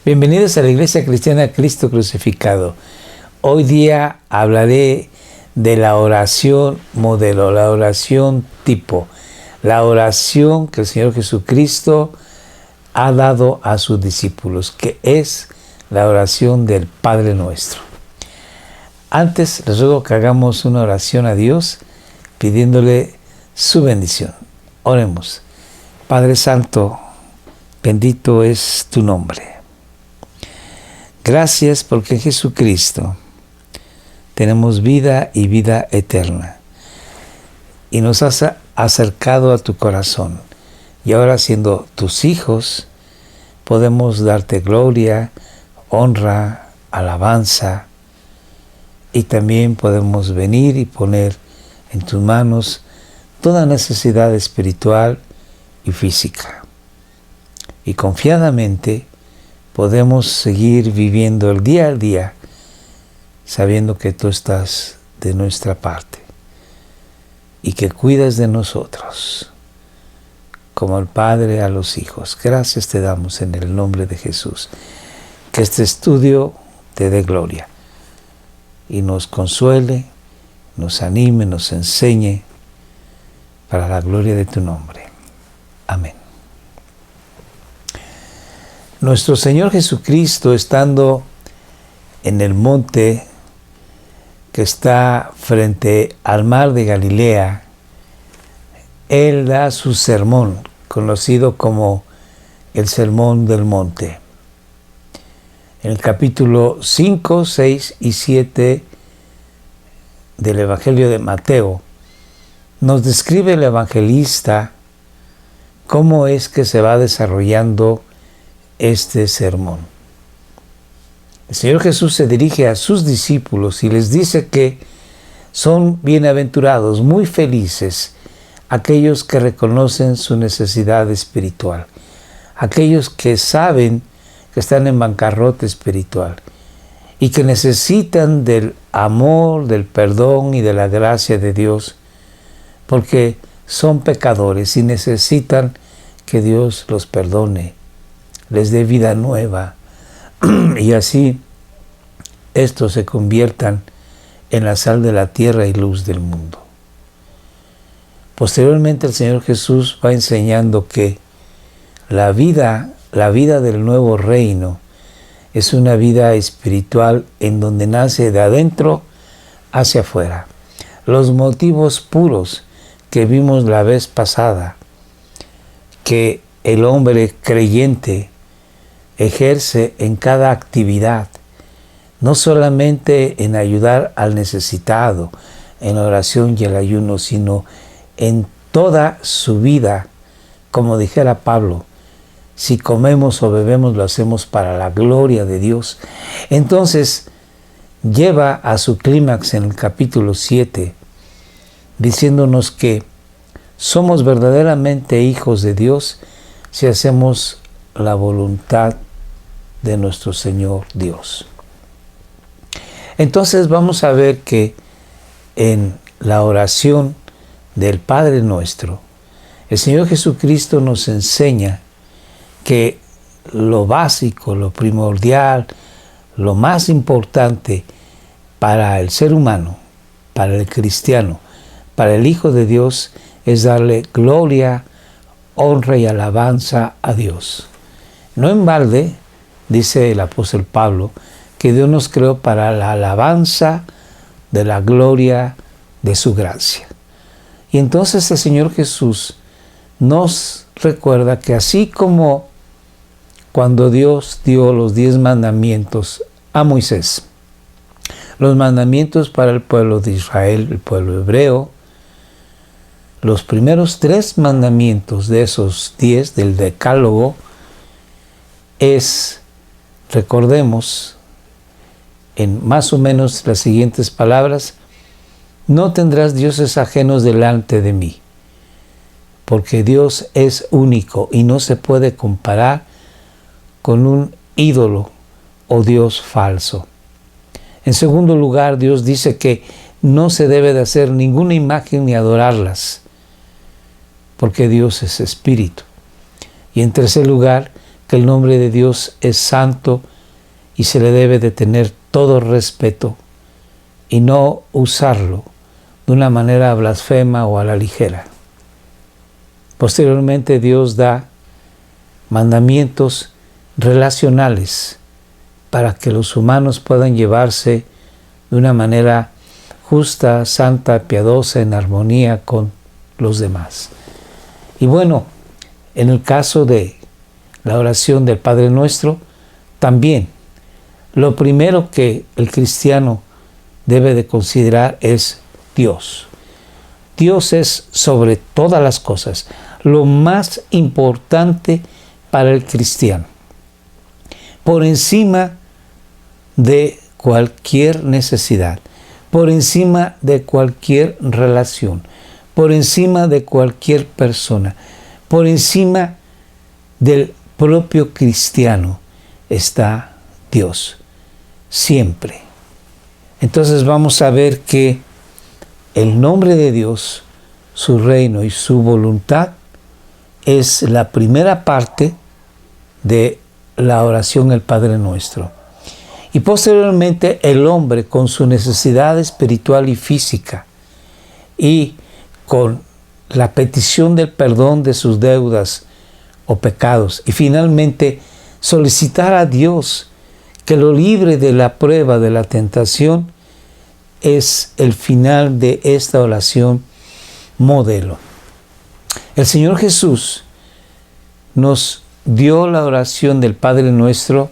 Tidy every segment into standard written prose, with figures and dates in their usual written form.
Bienvenidos a la Iglesia Cristiana Cristo Crucificado. Hoy día hablaré de la oración modelo, la oración tipo, la oración que el Señor Jesucristo ha dado a sus discípulos, que es la oración del Padre Nuestro. Antes les ruego que hagamos una oración a Dios pidiéndole su bendición. Oremos. Padre Santo, bendito es tu nombre. Gracias porque en Jesucristo tenemos vida y vida eterna. Y nos has acercado a tu corazón. Y ahora, siendo tus hijos, podemos darte gloria, honra, alabanza. Y también podemos venir y poner en tus manos toda necesidad espiritual y física. Y confiadamente podemos seguir viviendo el día al día, sabiendo que tú estás de nuestra parte y que cuidas de nosotros, como el Padre a los hijos. Gracias te damos en el nombre de Jesús. Que este estudio te dé gloria y nos consuele, nos anime, nos enseñe para la gloria de tu nombre. Amén. Nuestro Señor Jesucristo, estando en el monte que está frente al mar de Galilea, Él da su sermón, conocido como el Sermón del Monte. En el capítulo 5, 6 y 7 del Evangelio de Mateo, nos describe el evangelista cómo es que se va desarrollando este sermón. El Señor Jesús se dirige a sus discípulos y les dice que son bienaventurados, muy felices, aquellos que reconocen su necesidad espiritual, aquellos que saben que están en bancarrota espiritual y que necesitan del amor, del perdón y de la gracia de Dios, porque son pecadores y necesitan que Dios los perdone, les dé vida nueva y así estos se conviertan en la sal de la tierra y luz del mundo. Posteriormente el Señor Jesús va enseñando que la vida del nuevo reino es una vida espiritual en donde nace de adentro hacia afuera. Los motivos puros que vimos la vez pasada, que el hombre creyente ejerce en cada actividad, no solamente en ayudar al necesitado, en la oración y el ayuno, sino en toda su vida, como dijera Pablo, si comemos o bebemos lo hacemos para la gloria de Dios. Entonces lleva a su clímax en el capítulo 7, diciéndonos que somos verdaderamente hijos de Dios si hacemos la voluntad de nuestro Señor Dios. Entonces vamos a ver que en la oración del Padre Nuestro, el Señor Jesucristo nos enseña que lo básico, lo primordial, lo más importante para el ser humano, para el cristiano, para el Hijo de Dios, es darle gloria, honra y alabanza a Dios. No en balde, dice el apóstol Pablo, que Dios nos creó para la alabanza de la gloria de su gracia. Y entonces el Señor Jesús nos recuerda que así como cuando Dios dio los 10 mandamientos a Moisés, los mandamientos para el pueblo de Israel, el pueblo hebreo, los primeros 3 mandamientos de esos 10 del Decálogo es, recordemos, en más o menos las siguientes palabras: no tendrás dioses ajenos delante de mí, porque Dios es único y no se puede comparar con un ídolo o Dios falso. En segundo lugar, Dios dice que no se debe de hacer ninguna imagen ni adorarlas, porque Dios es espíritu. Y en tercer lugar, que el nombre de Dios es santo y se le debe de tener todo respeto y no usarlo de una manera blasfema o a la ligera. Posteriormente Dios da mandamientos relacionales para que los humanos puedan llevarse de una manera justa, santa, piadosa, en armonía con los demás. Y bueno, en el caso de la oración del Padre Nuestro, también lo primero que el cristiano debe de considerar es Dios. Dios es sobre todas las cosas lo más importante para el cristiano, por encima de cualquier necesidad, por encima de cualquier relación, por encima de cualquier persona, por encima del propio cristiano está Dios, siempre. Entonces vamos a ver que el nombre de Dios, su reino y su voluntad es la primera parte de la oración del Padre Nuestro. Y posteriormente el hombre, con su necesidad espiritual y física y con la petición del perdón de sus deudas o pecados, y finalmente solicitar a Dios que lo libre de la prueba, de la tentación, es el final de esta oración modelo. El Señor Jesús nos dio la oración del Padre Nuestro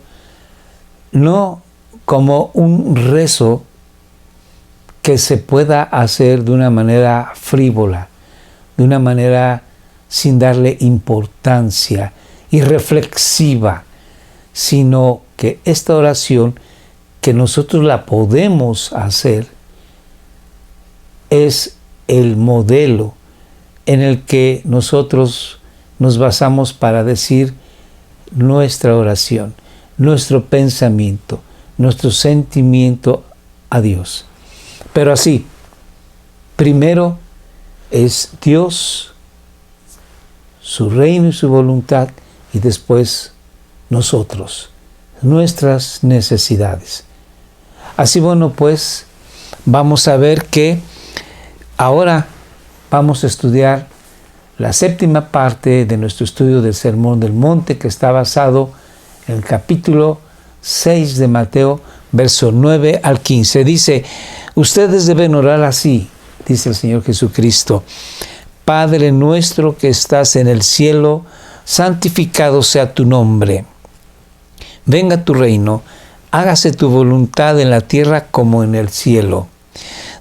no como un rezo que se pueda hacer de una manera frívola, de una manera sin darle importancia y reflexiva, sino que esta oración, que nosotros la podemos hacer, es el modelo en el que nosotros nos basamos para decir nuestra oración, nuestro pensamiento, nuestro sentimiento a Dios. Pero así, primero es Dios, su reino y su voluntad, y después nosotros, nuestras necesidades. Así, bueno, pues vamos a ver que ahora vamos a estudiar la séptima parte de nuestro estudio del Sermón del Monte, que está basado en el capítulo 6 de Mateo, verso 9 al 15. Dice: ustedes deben orar así, dice el Señor Jesucristo: Padre nuestro que estás en el cielo, santificado sea tu nombre. Venga tu reino, hágase tu voluntad en la tierra como en el cielo.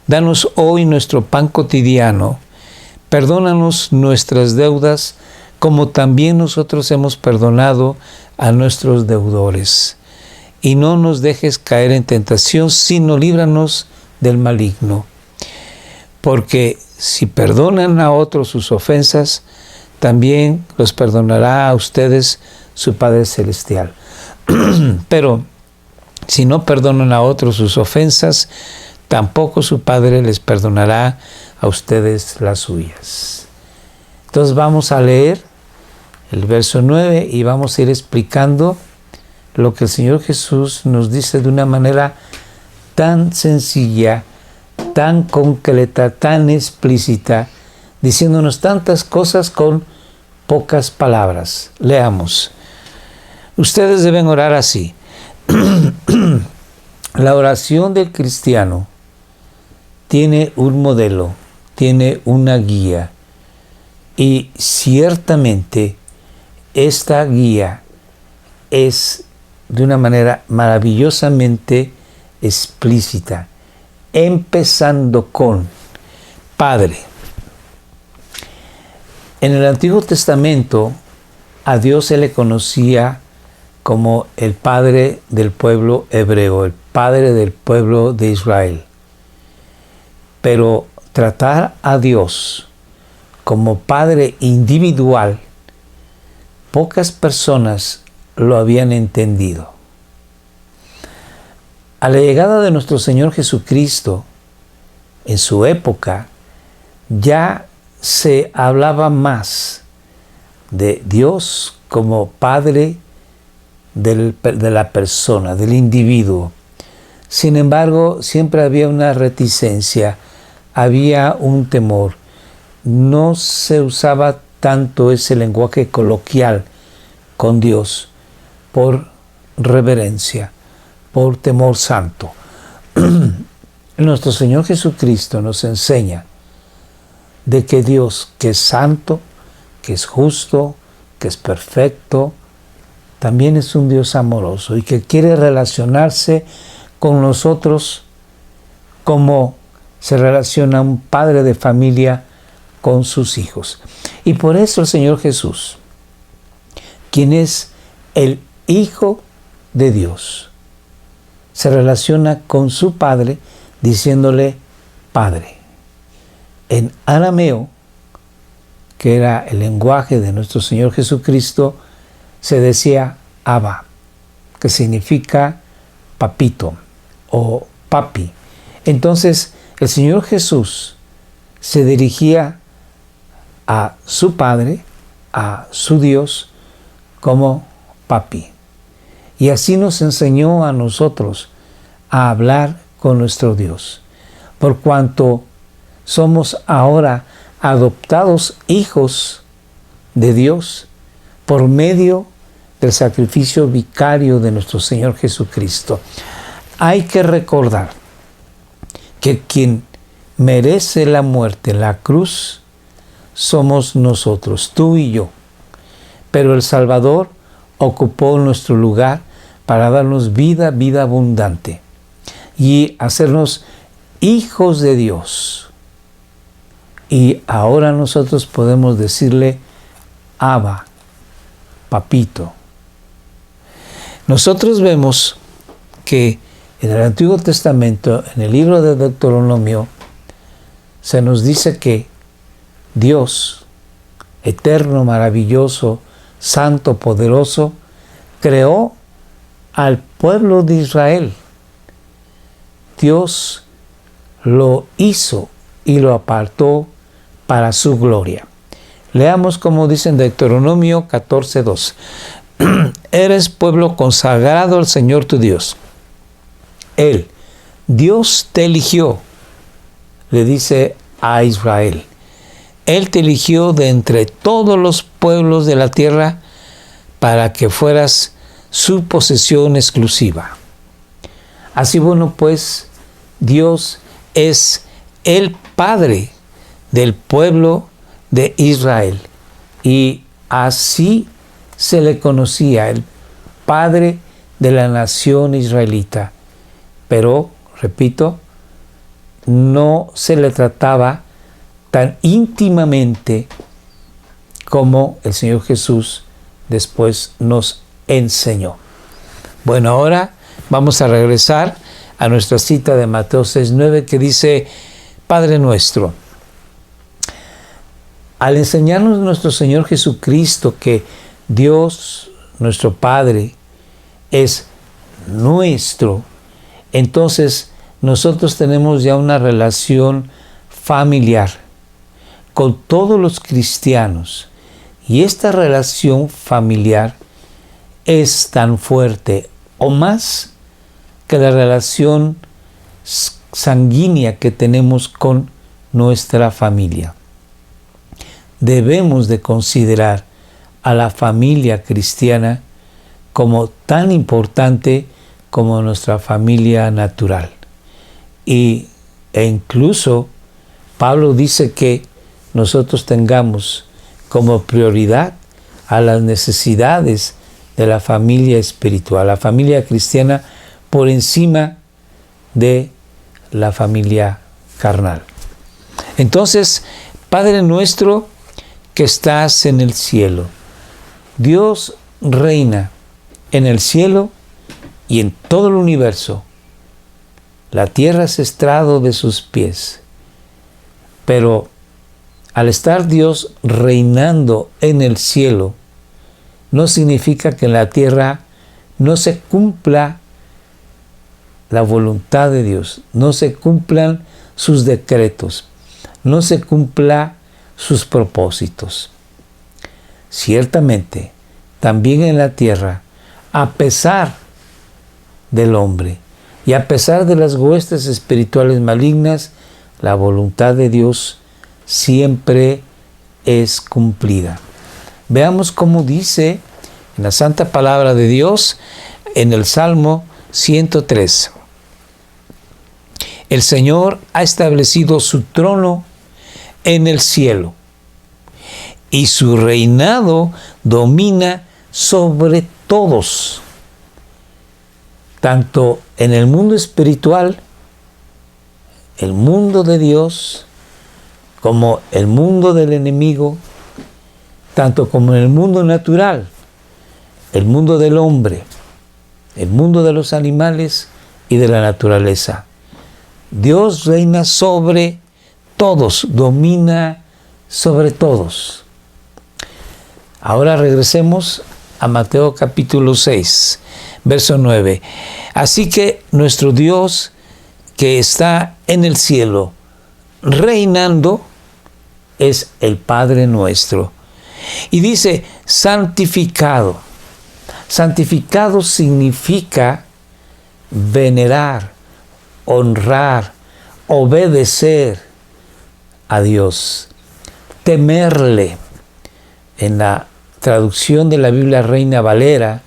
Danos hoy nuestro pan cotidiano. Perdónanos nuestras deudas, como también nosotros hemos perdonado a nuestros deudores. Y no nos dejes caer en tentación, sino líbranos del maligno. Porque si perdonan a otros sus ofensas, también los perdonará a ustedes su Padre Celestial. Pero si no perdonan a otros sus ofensas, tampoco su Padre les perdonará a ustedes las suyas. Entonces vamos a leer el verso 9 y vamos a ir explicando lo que el Señor Jesús nos dice de una manera tan sencilla, tan concreta, tan explícita, diciéndonos tantas cosas con pocas palabras. Leamos. Ustedes deben orar así. La oración del cristiano tiene un modelo, tiene una guía, y ciertamente esta guía es de una manera maravillosamente explícita, empezando con Padre. En el Antiguo Testamento a Dios se le conocía como el Padre del pueblo hebreo, el Padre del pueblo de Israel. Pero tratar a Dios como Padre individual, pocas personas lo habían entendido. A la llegada de nuestro Señor Jesucristo, en su época, ya se hablaba más de Dios como Padre de la persona, del individuo. Sin embargo, siempre había una reticencia, había un temor. No se usaba tanto ese lenguaje coloquial con Dios por reverencia, por temor santo. Nuestro Señor Jesucristo nos enseña de que Dios, que es santo, que es justo, que es perfecto, también es un Dios amoroso y que quiere relacionarse con nosotros como se relaciona un padre de familia con sus hijos. Y por eso el Señor Jesús, quien es el Hijo de Dios, se relaciona con su Padre diciéndole Padre. En arameo, que era el lenguaje de nuestro Señor Jesucristo, se decía Abba, que significa papito o papi. Entonces, el Señor Jesús se dirigía a su Padre, a su Dios, como papi. Y así nos enseñó a nosotros a hablar con nuestro Dios. Por cuanto somos ahora adoptados hijos de Dios por medio del sacrificio vicario de nuestro Señor Jesucristo. Hay que recordar que quien merece la muerte en la cruz somos nosotros, tú y yo. Pero el Salvador ocupó nuestro lugar para darnos vida, vida abundante y hacernos hijos de Dios. Y ahora nosotros podemos decirle Abba, papito. Nosotros vemos que en el Antiguo Testamento, en el libro de Deuteronomio, se nos dice que Dios, eterno, maravilloso, santo, poderoso, creó al pueblo de Israel. Dios lo hizo y lo apartó para su gloria. Leamos como dice en Deuteronomio 14:2. Eres pueblo consagrado al Señor tu Dios. Él, Dios te eligió, le dice a Israel. Él te eligió de entre todos los pueblos de la tierra para que fueras su posesión exclusiva. Así bueno, pues, Dios es el Padre del pueblo de Israel. Y así se le conocía, el Padre de la nación israelita. Pero, repito, no se le trataba tan íntimamente como el Señor Jesús después nos enseñó. Bueno, ahora vamos a regresar a nuestra cita de Mateo 6:9 que dice, Padre nuestro. Al enseñarnos nuestro Señor Jesucristo que Dios, nuestro Padre, es nuestro, entonces nosotros tenemos ya una relación familiar con todos los cristianos. Y esta relación familiar es tan fuerte o más que la relación sanguínea que tenemos con nuestra familia. Debemos de considerar a la familia cristiana como tan importante como nuestra familia natural. E incluso Pablo dice que nosotros tengamos como prioridad a las necesidades de la familia espiritual, la familia cristiana por encima de la familia carnal. Entonces, Padre nuestro que estás en el cielo, Dios reina en el cielo y en todo el universo. La tierra es estrado de sus pies. Pero al estar Dios reinando en el cielo, no significa que en la tierra no se cumpla la voluntad de Dios, no se cumplan sus decretos, no se cumpla sus propósitos. Ciertamente, también en la tierra a pesar del hombre. Y a pesar de las huestes espirituales malignas, la voluntad de Dios siempre es cumplida. Veamos cómo dice en la santa palabra de Dios en el Salmo 103. El Señor ha establecido su trono en el cielo y su reinado domina sobre todos, tanto en el mundo espiritual, el mundo de Dios, como el mundo del enemigo, tanto como en el mundo natural, el mundo del hombre, el mundo de los animales y de la naturaleza. Dios reina sobre todos, domina sobre todos. Ahora regresemos a Mateo capítulo 6, verso 9. Así que nuestro Dios, que está en el cielo, reinando, es el Padre nuestro. Y dice, santificado. Santificado significa venerar, honrar, obedecer a Dios, temerle. En la traducción de la Biblia Reina Valera,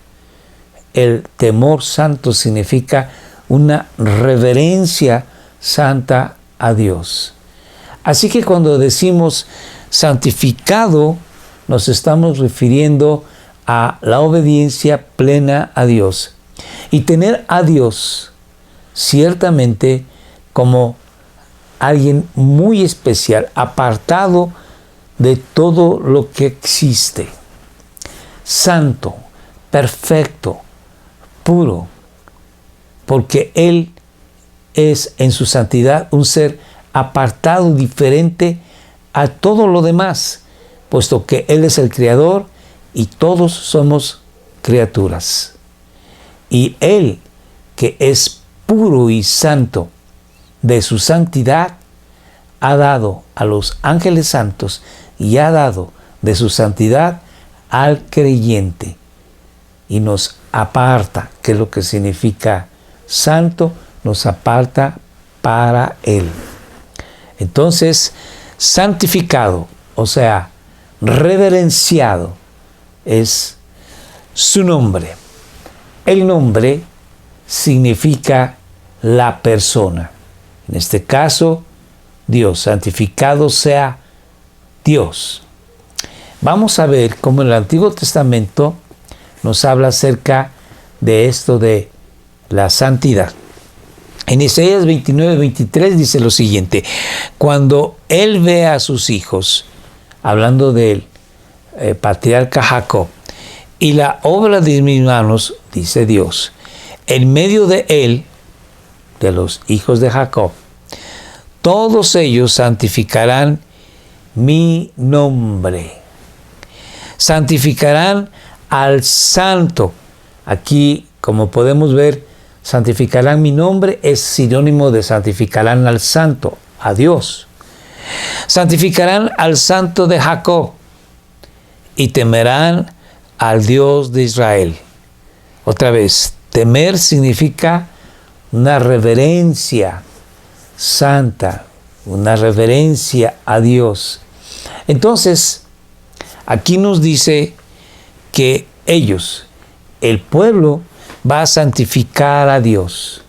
el temor santo significa una reverencia santa a Dios. Así que cuando decimos santificado, nos estamos refiriendo a la obediencia plena a Dios. Y tener a Dios ciertamente como alguien muy especial, apartado de todo lo que existe. Santo, perfecto, puro, porque Él es en su santidad un ser apartado, diferente a todo lo demás, puesto que Él es el Creador y todos somos criaturas. Y Él, que es puro y santo de su santidad, ha dado a los ángeles santos y ha dado de su santidad al creyente. Y nos aparta, que es lo que significa santo, nos aparta para Él. Entonces, santificado, o sea, reverenciado, es su nombre. El nombre significa la persona. En este caso, Dios, santificado sea Dios. Vamos a ver cómo el Antiguo Testamento nos habla acerca de esto de la santidad. En Isaías 29:23 dice lo siguiente: cuando Él ve a sus hijos, hablando del patriarca Jacob, y la obra de mis manos, dice Dios, en medio de Él, de los hijos de Jacob, todos ellos santificarán mi nombre. Santificarán al santo. Aquí, como podemos ver, santificarán mi nombre es sinónimo de santificarán al santo, a Dios. Santificarán al santo de Jacob y temerán al Dios de Israel. Otra vez, temer significa una reverencia santa, una reverencia a Dios. Entonces, aquí nos dice que ellos, el pueblo, va a santificar a Dios.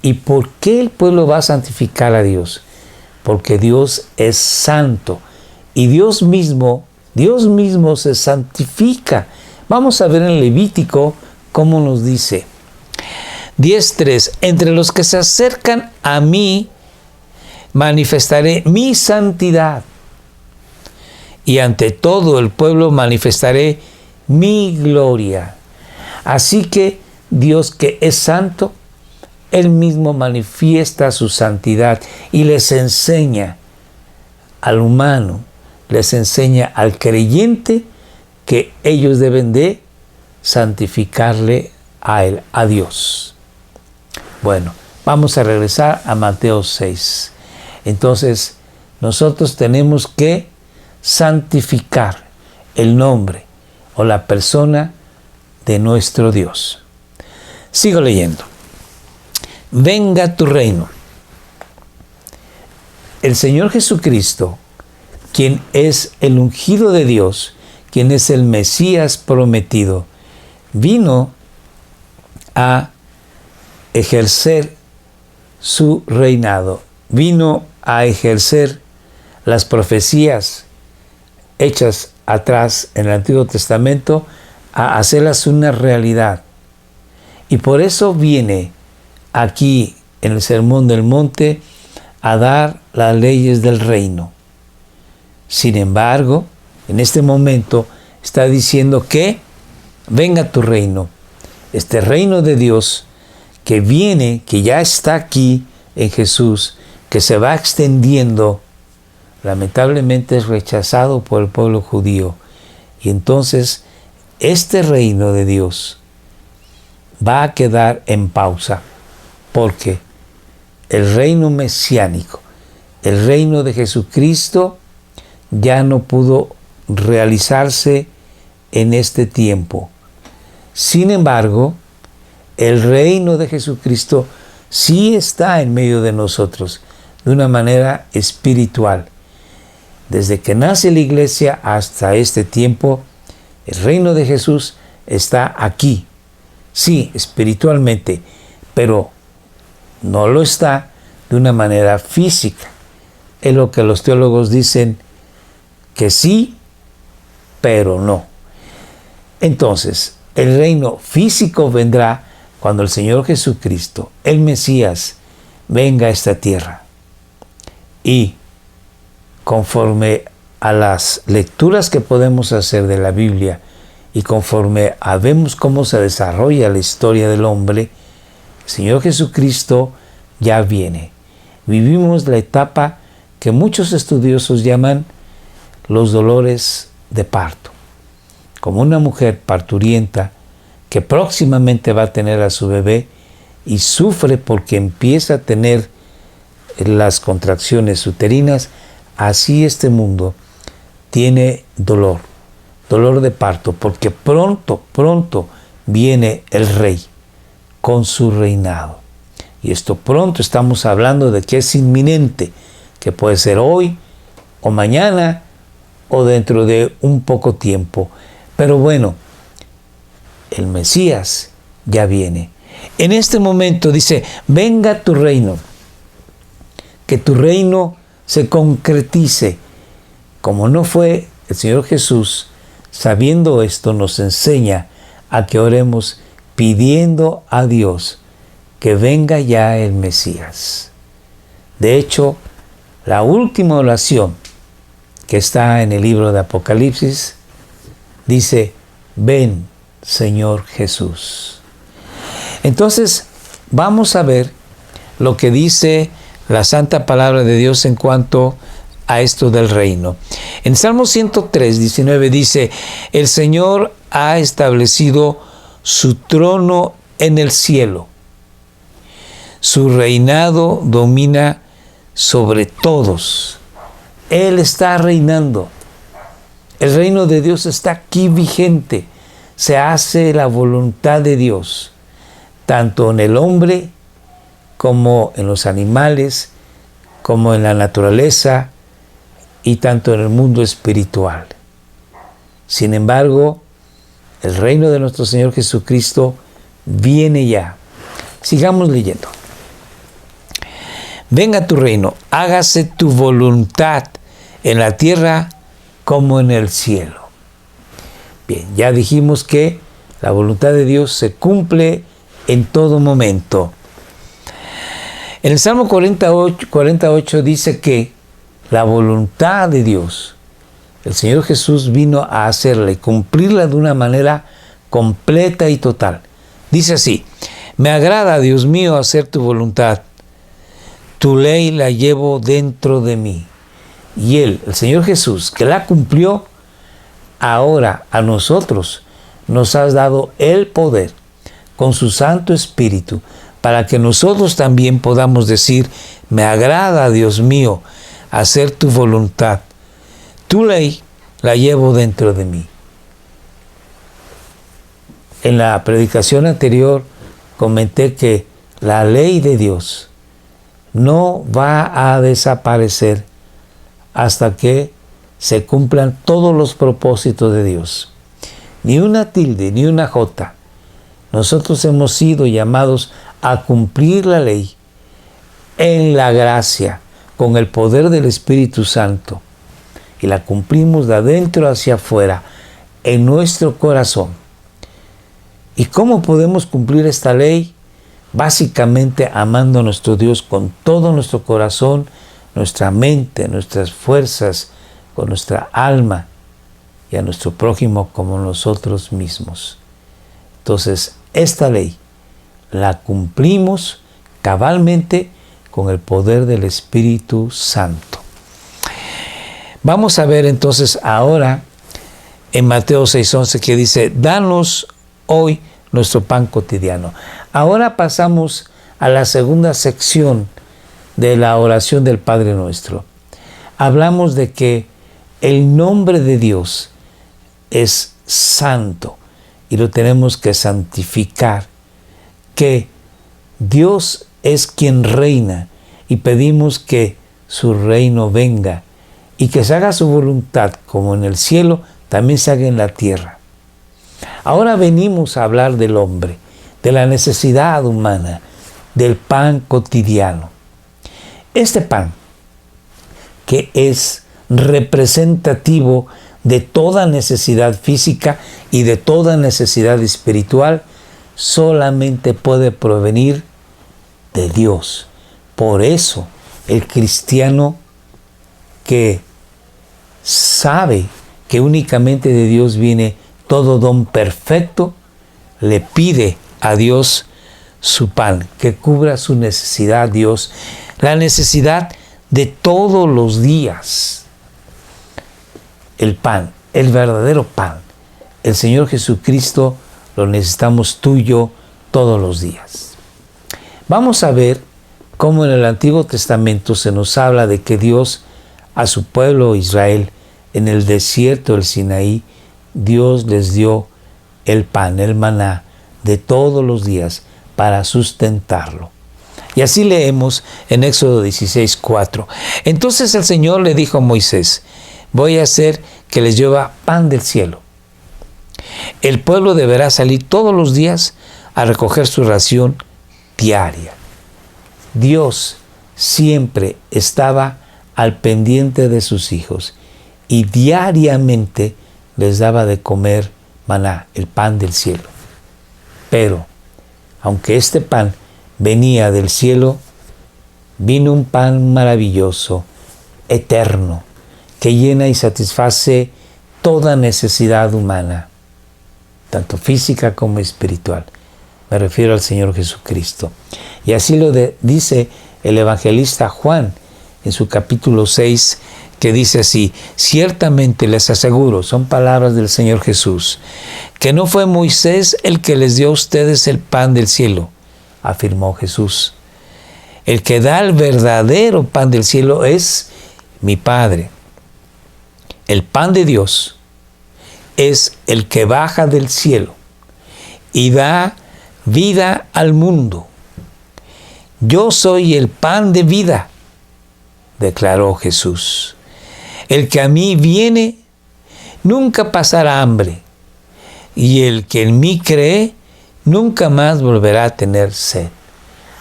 ¿Y por qué el pueblo va a santificar a Dios? Porque Dios es santo y Dios mismo se santifica. Vamos a ver en Levítico cómo nos dice. 10:3, entre los que se acercan a mí, manifestaré mi santidad, y ante todo el pueblo manifestaré mi gloria. Así que Dios, que es santo, Él mismo manifiesta su santidad y les enseña al humano, les enseña al creyente que ellos deben de santificarle a Él, a Dios. Bueno, vamos a regresar a Mateo 6. Entonces, nosotros tenemos que santificar el nombre o la persona de nuestro Dios. Sigo leyendo. Venga tu reino. El Señor Jesucristo, quien es el ungido de Dios, quien es el Mesías prometido, vino a ejercer su reinado, vino a ejercer las profecías hechas atrás en el Antiguo Testamento, a hacerlas una realidad. Y por eso viene aquí en el Sermón del Monte a dar las leyes del reino. Sin embargo, en este momento está diciendo que venga tu reino, este reino de Dios que viene, que ya está aquí en Jesús, que se va extendiendo, lamentablemente es rechazado por el pueblo judío. Y entonces este reino de Dios va a quedar en pausa, porque el reino mesiánico, el reino de Jesucristo, ya no pudo realizarse en este tiempo. Sin embargo, el reino de Jesucristo sí está en medio de nosotros, de una manera espiritual. Desde que nace la iglesia hasta este tiempo, el reino de Jesús está aquí. Sí, espiritualmente, pero no lo está de una manera física. Es lo que los teólogos dicen que sí, pero no. Entonces, el reino físico vendrá cuando el Señor Jesucristo, el Mesías, venga a esta tierra. Y conforme a las lecturas que podemos hacer de la Biblia y conforme a vemos cómo se desarrolla la historia del hombre, el Señor Jesucristo ya viene. Vivimos la etapa que muchos estudiosos llaman los dolores de parto. Como una mujer parturienta que próximamente va a tener a su bebé y sufre porque empieza a tener las contracciones uterinas, así este mundo tiene dolor de parto, porque pronto viene el Rey con su reinado. Y esto pronto estamos hablando de que es inminente, que puede ser hoy o mañana o dentro de un poco tiempo. Pero bueno, el Mesías ya viene. En este momento dice, venga tu reino, que tu reino se concretice. Como no fue el Señor Jesús, sabiendo esto, nos enseña a que oremos pidiendo a Dios que venga ya el Mesías. De hecho, la última oración que está en el libro de Apocalipsis dice, ven, Señor Jesús. Entonces, vamos a ver lo que dice la santa palabra de Dios en cuanto a esto del reino. En Salmo 103, 19 dice, el Señor ha establecido su trono en el cielo. Su reinado domina sobre todos. Él está reinando. El reino de Dios está aquí vigente. Se hace la voluntad de Dios, tanto en el hombre como en los animales, como en la naturaleza y tanto en el mundo espiritual. Sin embargo, el reino de nuestro Señor Jesucristo viene ya. Sigamos leyendo. Venga tu reino, hágase tu voluntad en la tierra como en el cielo. Bien, ya dijimos que la voluntad de Dios se cumple en todo momento. En el Salmo 48 dice que la voluntad de Dios, el Señor Jesús vino a hacerla y cumplirla de una manera completa y total. Dice así, me agrada, Dios mío, hacer tu voluntad. Tu ley la llevo dentro de mí. Y Él, el Señor Jesús, que la cumplió, ahora a nosotros nos has dado el poder con su Santo Espíritu para que nosotros también podamos decir, me agrada, Dios mío, hacer tu voluntad. Tu ley la llevo dentro de mí. En la predicación anterior comenté que la ley de Dios no va a desaparecer hasta que se cumplan todos los propósitos de Dios. Ni una tilde, ni una jota. Nosotros hemos sido llamados a cumplir la ley en la gracia, con el poder del Espíritu Santo. Y la cumplimos de adentro hacia afuera, en nuestro corazón. ¿Y cómo podemos cumplir esta ley? Básicamente amando a nuestro Dios con todo nuestro corazón, nuestra mente, nuestras fuerzas, con nuestra alma, y a nuestro prójimo como nosotros mismos. Entonces, esta ley la cumplimos cabalmente con el poder del Espíritu Santo. Vamos a ver entonces ahora en Mateo 6:11 que dice, danos hoy nuestro pan cotidiano. Ahora pasamos a la segunda sección de la oración del Padre Nuestro. Hablamos de que el nombre de Dios es santo y lo tenemos que santificar, que Dios es quien reina y pedimos que su reino venga y que se haga su voluntad como en el cielo, también se haga en la tierra. Ahora venimos a hablar del hombre, de la necesidad humana, del pan cotidiano. Este pan, que es representativo de toda necesidad física y de toda necesidad espiritual, solamente puede provenir de Dios. Por eso, el cristiano que sabe que únicamente de Dios viene todo don perfecto, le pide a Dios su pan, que cubra su necesidad, Dios, la necesidad de todos los días. El pan, el verdadero pan, el Señor Jesucristo, lo necesitamos tú y yo todos los días. Vamos a ver cómo en el Antiguo Testamento se nos habla de que Dios a su pueblo Israel en el desierto del Sinaí, Dios les dio el pan, el maná de todos los días para sustentarlo. Y así leemos en Éxodo 16:4. Entonces el Señor le dijo a Moisés, voy a hacer que les llueva pan del cielo. El pueblo deberá salir todos los días a recoger su ración diaria. Dios siempre estaba al pendiente de sus hijos y diariamente les daba de comer maná, el pan del cielo. Pero, aunque este pan venía del cielo, vino un pan maravilloso, eterno, que llena y satisface toda necesidad humana, tanto física como espiritual. Me refiero al Señor Jesucristo. Y así lo dice el evangelista Juan en su capítulo 6, que dice así, ciertamente les aseguro, son palabras del Señor Jesús, que no fue Moisés el que les dio a ustedes el pan del cielo, afirmó Jesús. El que da el verdadero pan del cielo es mi Padre. El pan de Dios es el que baja del cielo y da vida al mundo. Yo soy el pan de vida, declaró Jesús. El que a mí viene nunca pasará hambre, y el que en mí cree nunca más volverá a tener sed.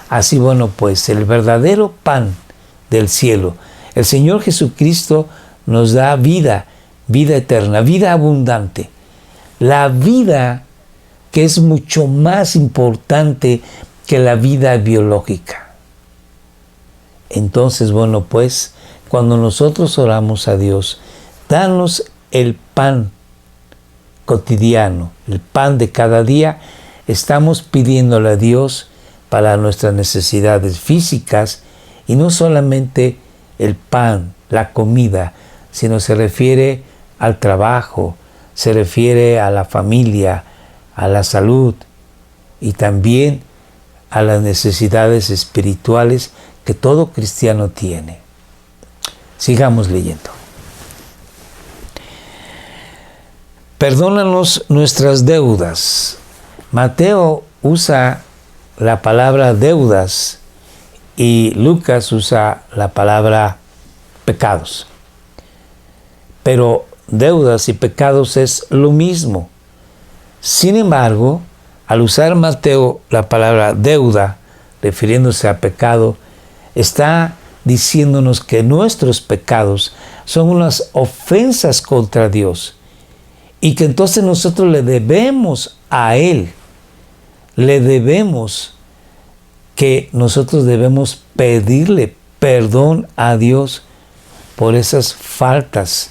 Así, bueno, pues el verdadero pan del cielo, el Señor Jesucristo nos da vida, vida eterna, vida abundante. La vida que es mucho más importante que la vida biológica. Entonces, bueno, pues, cuando nosotros oramos a Dios, danos el pan cotidiano, el pan de cada día, estamos pidiéndole a Dios para nuestras necesidades físicas, y no solamente el pan, la comida, sino se refiere al trabajo, se refiere a la familia, a la salud y también a las necesidades espirituales que todo cristiano tiene. Sigamos leyendo. Perdónanos nuestras deudas, Mateo usa la palabra deudas y Lucas usa la palabra pecados. Pero deudas y pecados es lo mismo. Sin embargo, al usar Mateo la palabra deuda, refiriéndose a pecado, está diciéndonos que nuestros pecados son unas ofensas contra Dios y que entonces nosotros le debemos a Él, que nosotros debemos pedirle perdón a Dios por esas faltas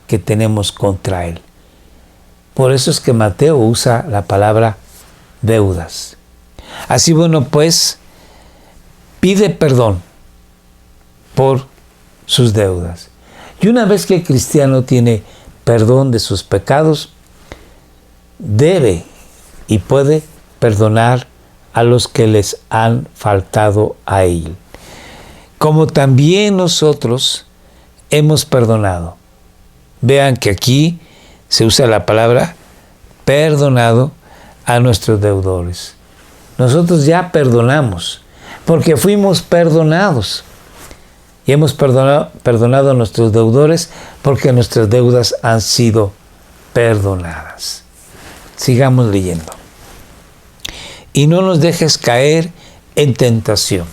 que tenemos contra Él. Por eso es que Mateo usa la palabra deudas. Así, bueno, pues pide perdón por sus deudas. Y una vez que el cristiano tiene perdón de sus pecados, debe y puede perdonar a los que les han faltado a Él, como también nosotros hemos perdonado. Vean que aquí se usa la palabra perdonado a nuestros deudores. Nosotros ya perdonamos, porque fuimos perdonados. Y hemos perdonado a nuestros deudores porque nuestras deudas han sido perdonadas. Sigamos leyendo. Y no nos dejes caer en tentación.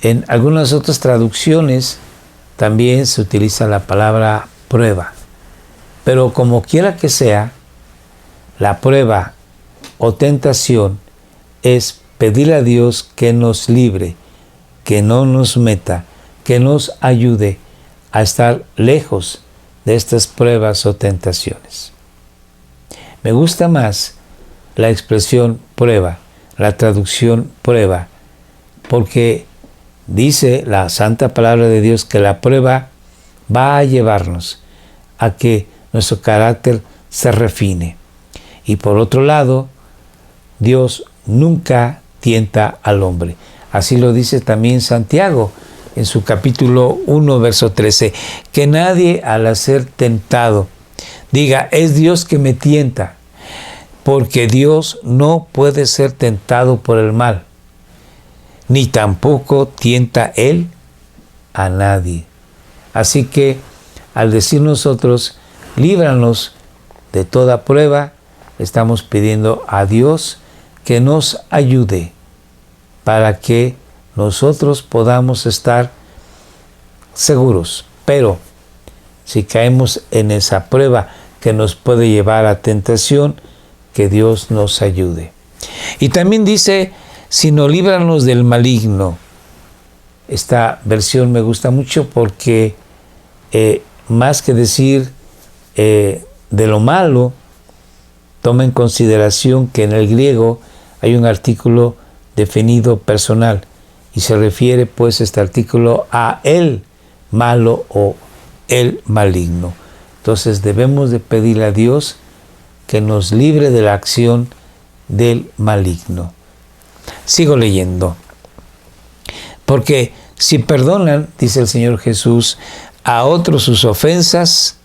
En algunas otras traducciones también se utiliza la palabra prueba. Pero como quiera que sea, la prueba o tentación es pedir a Dios que nos libre, que no nos meta, que nos ayude a estar lejos de estas pruebas o tentaciones. Me gusta más la expresión prueba, la traducción prueba, porque dice la santa palabra de Dios que la prueba va a llevarnos a que nuestro carácter se refine. Y por otro lado, Dios nunca tienta al hombre. Así lo dice también Santiago en su capítulo 1, verso 13, que nadie al ser tentado diga, es Dios que me tienta, porque Dios no puede ser tentado por el mal, ni tampoco tienta Él a nadie. Así que al decir nosotros, líbranos de toda prueba, estamos pidiendo a Dios que nos ayude para que nosotros podamos estar seguros. Pero si caemos en esa prueba que nos puede llevar a tentación, que Dios nos ayude. Y también dice, sino líbranos del maligno. Esta versión me gusta mucho porque más que decir de lo malo, toma en consideración que en el griego hay un artículo definido personal y se refiere pues este artículo a el malo o el maligno. Entonces debemos de pedirle a Dios que nos libre de la acción del maligno. Sigo leyendo. Porque si perdonan, dice el Señor Jesús, a otros sus ofensas,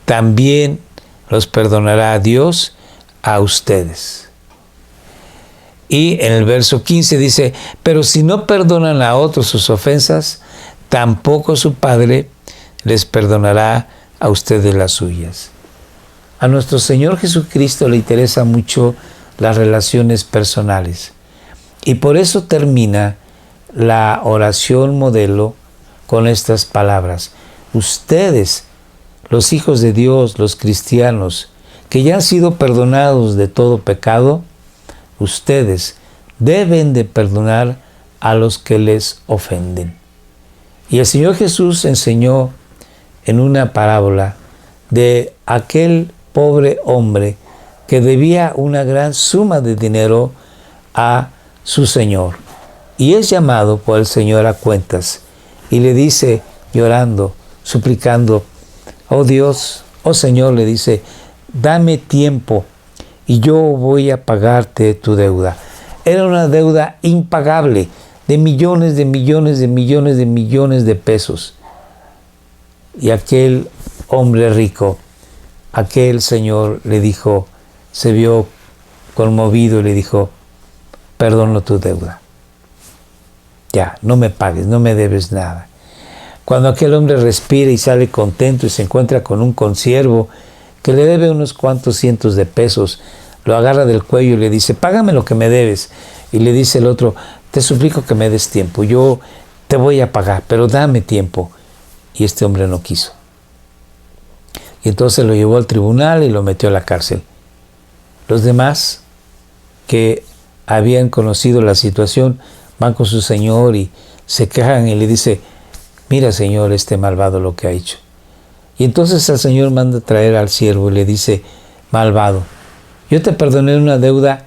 también los perdonará Dios a ustedes. Y en el verso 15 dice, pero si no perdonan a otros sus ofensas, tampoco su Padre les perdonará a ustedes las suyas. A nuestro Señor Jesucristo le interesa mucho las relaciones personales. Y por eso termina la oración modelo con estas palabras. Ustedes, los hijos de Dios, los cristianos, que ya han sido perdonados de todo pecado, ustedes deben de perdonar a los que les ofenden. Y el Señor Jesús enseñó en una parábola de aquel pobre hombre que debía una gran suma de dinero a su Señor. Y es llamado por el Señor a cuentas y le dice, llorando, suplicando, oh Dios, oh Señor, le dice, dame tiempo y yo voy a pagarte tu deuda. Era una deuda impagable de millones de pesos. Y aquel hombre rico, aquel señor le dijo, se vio conmovido, le dijo: perdono tu deuda. Ya, no me pagues, no me debes nada. Cuando aquel hombre respira y sale contento y se encuentra con un consiervo que le debe unos cuantos cientos de pesos, lo agarra del cuello y le dice: págame lo que me debes. Y le dice el otro: te suplico que me des tiempo, yo te voy a pagar, pero dame tiempo. Y este hombre no quiso. Y entonces lo llevó al tribunal y lo metió a la cárcel. Los demás que habían conocido la situación van con su señor y se quejan y le dice: mira, señor, este malvado lo que ha hecho. Y entonces el señor manda traer al siervo y le dice: malvado, yo te perdoné una deuda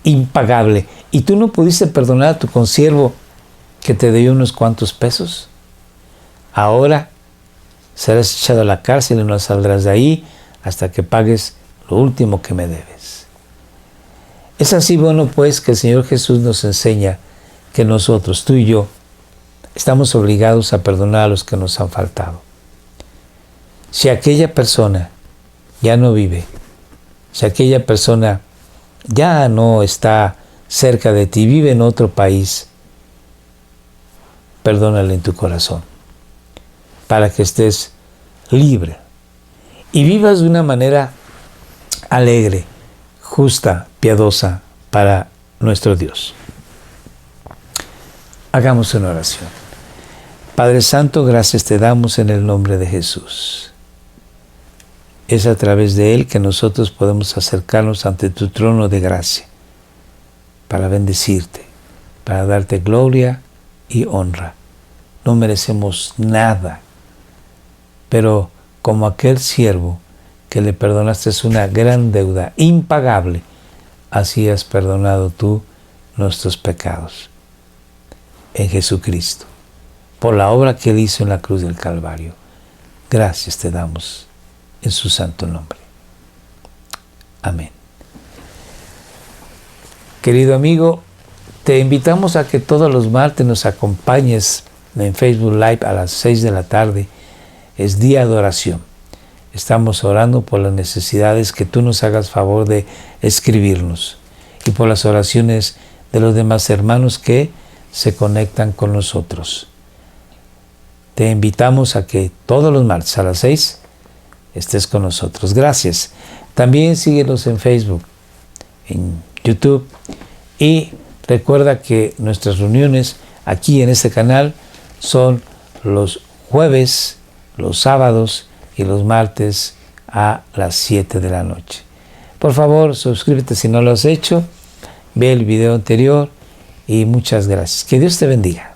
impagable y tú no pudiste perdonar a tu consiervo que te dio unos cuantos pesos. Ahora serás echado a la cárcel y no saldrás de ahí hasta que pagues lo último que me debes. Es así, bueno, pues, que el Señor Jesús nos enseña que nosotros, tú y yo, estamos obligados a perdonar a los que nos han faltado. Si aquella persona ya no vive, si aquella persona ya no está cerca de ti, vive en otro país, perdónale en tu corazón, para que estés libre y vivas de una manera alegre, justa, piadosa para nuestro Dios. Hagamos una oración. Padre Santo, gracias te damos en el nombre de Jesús. Es a través de Él que nosotros podemos acercarnos ante tu trono de gracia para bendecirte, para darte gloria y honra. No merecemos nada, pero como aquel siervo que le perdonaste una gran deuda impagable, así has perdonado tú nuestros pecados. En Jesucristo, por la obra que Él hizo en la cruz del Calvario, gracias te damos en su santo nombre. Amén. Querido amigo, te invitamos a que todos los martes nos acompañes en Facebook Live a las 6 de la tarde. Es día de oración. Estamos orando por las necesidades que tú nos hagas favor de escribirnos y por las oraciones de los demás hermanos que se conectan con nosotros. Te invitamos a que todos los martes a las 6 estés con nosotros. Gracias. También síguenos en Facebook, en YouTube, y recuerda que nuestras reuniones aquí en este canal son los jueves, los sábados y los martes a las 7 de la noche. Por favor, suscríbete si no lo has hecho, ve el video anterior y muchas gracias. Que Dios te bendiga.